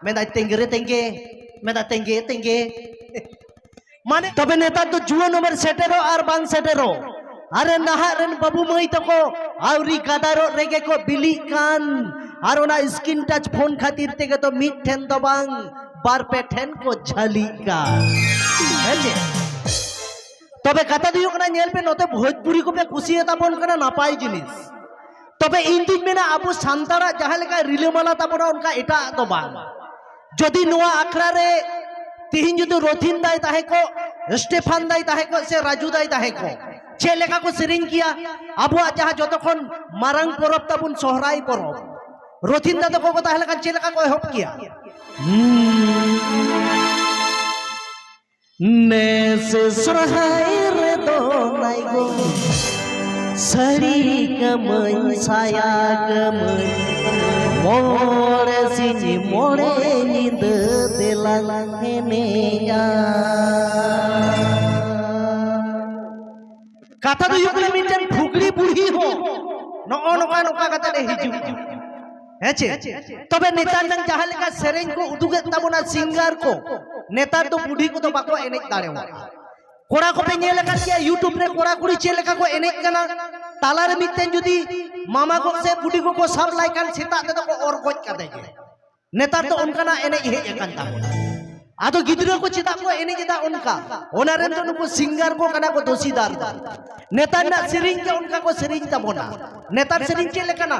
मेदा तेंगे तेंगे मेदा तेंगे तेंगे माने तबे नेता तो जुआन उमर सेटेरो और बांग सेटेरो अरे नहारन बाबू मई तको आवरी गादारो रेगे को बिली कान और ओना स्क्रीन टच फोन खातिर तेगे तो मिट ठेन तो बांग बार पे ठेन को झली का हेजे तबे कथा दियो कना नेल पे नोते भोजपुरी को पे कुसियता बन कना नापाई जिनिस तबे इन दिन में ना अबो सांतारा जहां लेका रिलेमाला ताबोना उनका एटा तो बांग जदि नुआ आखड़ा रे तिहिन जुदु रोथिन दाई ताहे को स्टेफान दाई ताहे को से राजू दाई ताहे को चे लेका को सेरिंग किया अबो जहां जतखन मारंग परब ताबुन सोहराई परब रोथिन दा को ताहे लेका चे लेका को एहब किया ने से सोहराई रे दो नाई गो सरी कमन साया कमन मोरे सिनी मोरे नींद दिला हेनेया कथा तो युगले मिटन फुगड़ी बुढ़ी हो नो नोका नोका कथा रे हिजु हेचे तबे नेता नंग जहां लेका सेरेंग को उदुगे ताबोना सिंगर को नेता तो बुढ़ी को तो बाको एने दाड़ेवा कोड़ा को पे नेल का किया यूट्यूब रे कोड़ा कुड़ी चे लेका को एने कना ताला रे मिटन जुदी मामा को से बुढ़ी को सब लाइकान सेता ते तो और गोज का दे नेता तो उनका ना एने हे एकन ताबोना आदो गिदरा को चिता को एने जिदा उनका ओनारेन तो नुको सिंगर को कना को दोषीदार नेता ना सेरिंग के उनका को सेरिंग ताबोना नेता सेरिंग चे लेकना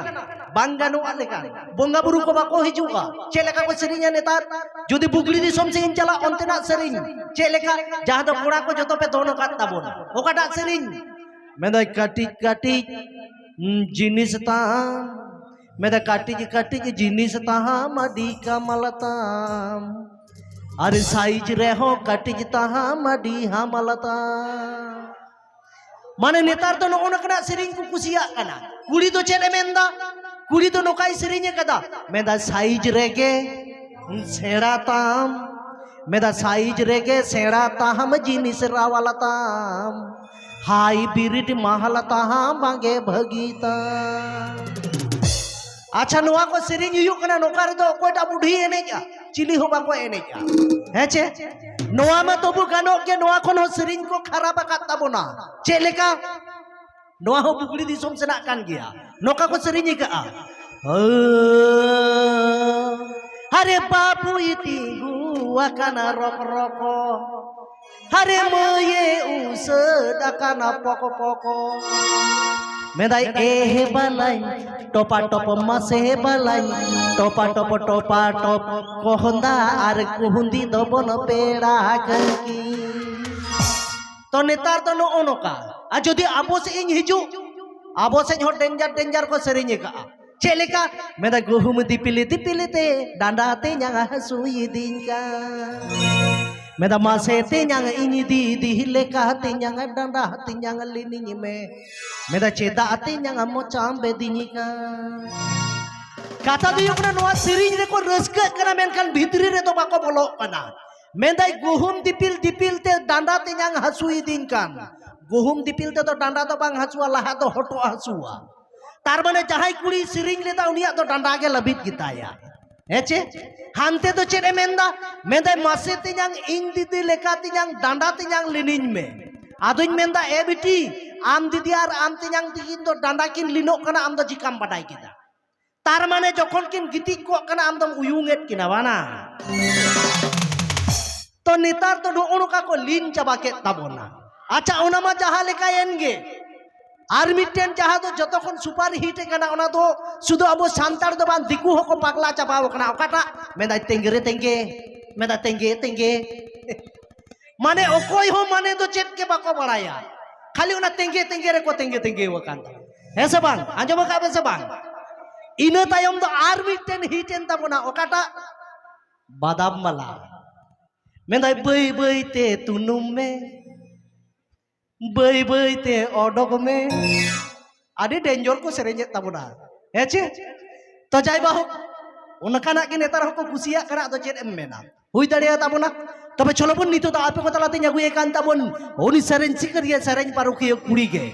बांगानो लेका बोंगा बुरु को बाको हिजुगा चे लेका को सेरिंग नेता जुदी बुगली दिसम से इन चला अंतना सेरिंग चे लेका जहां तो कोड़ा को जतो पे दोनो का ताबोना ओकाटा सेरिंग मेदा काटी काटी जिनिस ता मेदा काटी काटी जिनिस ता मडी का मलता अरे साइज रे हो काटी ता मडी हमलता माने नेतार तो नो नकना सेरिंग को कुसिया कना कुड़ी तो चेले मेंदा कुड़ी तो नोकाई सेरिंग कदा मेदा साइज रेगे सेड़ा ताम मेदा साइज रेगे सेड़ा ताम जिनिस रावलताम हाई बिरिट महलता बांगे भगीता अच्छा नोआ को सेरिंग हुयु कना नोका रे तो कोटा बुढ़ी एनेजा चिली हो बाको एनेजा हेचे नोआ में तो गानो के नोआ कोन हो सेरिंग को खराब काता बोना चे लेका नोआ हो बुगड़ी दिसोम सेना कान गया नोका को सेरिंग का हरे बाबू इति गुआ काना रक रको हरे मये उस दकाना पको पको मेदाई ए बलाई टोपा टोप मासे बलाई टोपा टोप कोहंदा आर कुहुंदी दोबन पेड़ा की तो नेतार तो नो ओनोका आ जदि आबो से इन हिजु आबो से हो डेंजर डेंजर को सेरिंग का चेलेका मेदा गुहुम दिपिले दिपिले ते डांडा ते न्यागा हसुई दिन का मेदा मासे ते न्यागा इनी दी दी लेका ते न्यागा डांडा ते न्यागा लिनी में मेदा चेदा आते न्यागा मोचाम बेदिनी का कथा दियो कना नोआ सेरिंग रे को रस्का कना मेनखान भितरी रे तो बाको बोलो कना मेदाई गुहुम दिपिल दिपिल ते डांडा ते न्यागा हसुई दिन कान गुहुम दिपिल ते तो डांडा तो बांग हसुआ लहा तो हटो हसुआ तार माने जहां कुड़ी सेरिंग लेता उनिया तो डांडा के लबित गिताया हेचे हानते तो चेरे मेंदा मेदाई मासे ते न्याग इन दीदी लेका ते न्याग डांडा ते न्याग लिनिन में आदुñ मेंदा ए बिटी आम दीदी और आम ते न्याग तिकिन तो डांडा किन लिनो कना आम दो जिकाम बाडाई किदा तार माने जखन किन गिति को कना आम दम उयुंगेट किना बाना तो नेतार तो नोका को लीन चाबा के ताबोना अच्छा ओना मा जहां लेका एनगे आर मिटेन जहां तो जतखन सुपर हिट कना ओना तो सुदो अबो सांतार दो बान दिकु होको पागला चाबाव कना ओकाटा मेदा तेंगे तेंगे मेदा तेंगे तेंगे माने ओकोई हो माने तो चेट के बाको बड़ाया खाली ओना तेंगे तेंगे रे को तेंगे तेंगे वकान हे से बांग आंजो का बे से बांग इना तायम तो आर मिटेन हिटेन ताबोना ओकाटा बादाम मला मेदा बई बई ते तुनुम में बई बई ते ओडोक में आदि डेंजर को सेरेंज ताबोना हेचे तो जाय बाहो उनकाना के नेतार हो को कुसिया करा तो चेत एम मेना हुई दाड़िया ताबोना तबे चलो बन नितो तो आपे को तलाते न्यागुए कान ताबोन ओनी सेरेंज सिकरिया सेरेंज पारुखिय कुड़ी के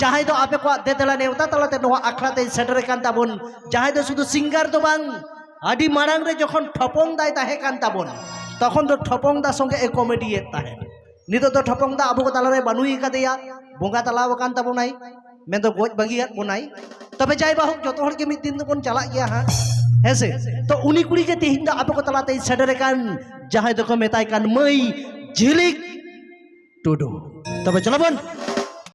जहां दो आपे को दे दला नेवता तलाते नो आखड़ा ते सेटर कान ताबोन जहां दो सुदु सिंगर तो बांग আডি মারাং রে যখন ঠপং দায় তাহে কান তাবন তখন তো ঠপং দা সঙ্গে এ কমেডি তাহে নিতো তো ঠপং দা আবু তালারে বানুই কাদেয়া বঙ্গা তালাও কান তাবনাই মেন তো গজ বাগিয়াত বনাই তবে যাই বাহুক যত হড় কে মিদ দিন বন চালা গিয়া হ্যাঁ হেসে তো উনি কুড়ি কে তেহিন দা আবু তালাতে সেডরে কান যাহাই দকো মেতাই কান মই ঝিলিক টুডু তবে চলো বোন